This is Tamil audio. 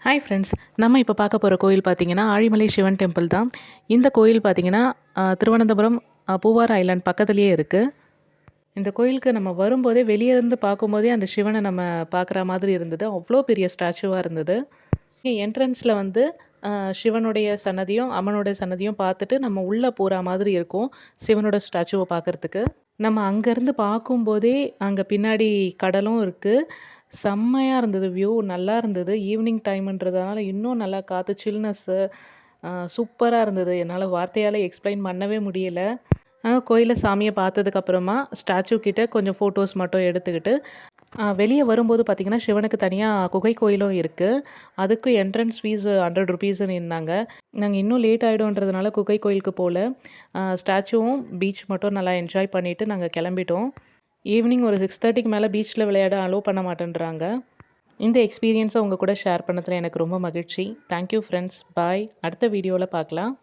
ஹாய் ஃப்ரெண்ட்ஸ், நம்ம இப்போ பார்க்க போகிற கோயில் பார்த்தீங்கன்னா ஆழிமலை சிவன் டெம்பிள் தான். இந்த கோயில் பார்த்தீங்கன்னா திருவனந்தபுரம் பூவார் ஐலாண்ட் பக்கத்துலேயே இருக்குது. இந்த கோயிலுக்கு நம்ம வரும்போதே வெளியே இருந்து பார்க்கும்போதே அந்த சிவனை நம்ம பார்க்குற மாதிரி இருந்தது. அவ்வளோ பெரிய ஸ்டாச்சுவாக இருந்தது. என்ட்ரன்ஸில் வந்து சிவனுடைய சன்னதியும் அம்மனுடைய சன்னதியும் பார்த்துட்டு நம்ம உள்ளே போகிற மாதிரி இருக்கும் சிவனோட ஸ்டாச்சுவை பார்க்குறதுக்கு. நம்ம அங்கேருந்து பார்க்கும்போதே அங்கே பின்னாடி கடலும் இருக்குது. செம்மையாக இருந்தது, வியூ நல்லா இருந்தது. ஈவினிங் டைம்ன்றதுனால இன்னும் நல்லா காற்று சில்னஸ்ஸு சூப்பராக இருந்தது. என்னால் வார்த்தையால் எக்ஸ்பிளைன் பண்ணவே முடியல. கோயிலில் சாமியை பார்த்ததுக்கப்புறமா ஸ்டாச்சு கிட்ட கொஞ்சம் ஃபோட்டோஸ் மட்டும் எடுத்துக்கிட்டு வெளியே வரும்போது பார்த்திங்கன்னா சிவனுக்கு தனியாக குகை கோயிலும் இருக்குது. அதுக்கு என்ட்ரன்ஸ் ஃபீஸ் 100 ருபீஸ்ன்னு இருந்தாங்க. நாங்கள் இன்னும் லேட் ஆகிடும்ன்றதுனால குகை கோயிலுக்கு போகல. ஸ்டாச்சுவும் பீச் மட்டும் நல்லா என்ஜாய் பண்ணிவிட்டு நாங்கள் கிளம்பிட்டோம். ஈவினிங் ஒரு 6:30க்கு மேலே பீச்சில் விளையாட அலோவ் பண்ண மாட்டேன்றாங்க. இந்த எக்ஸ்பீரியன்ஸை உங்கள் கூட ஷேர் பண்ணதில் எனக்கு ரொம்ப மகிழ்ச்சி. தேங்க்யூ ஃப்ரெண்ட்ஸ், பாய். அடுத்த வீடியோவில் பார்க்கலாம்.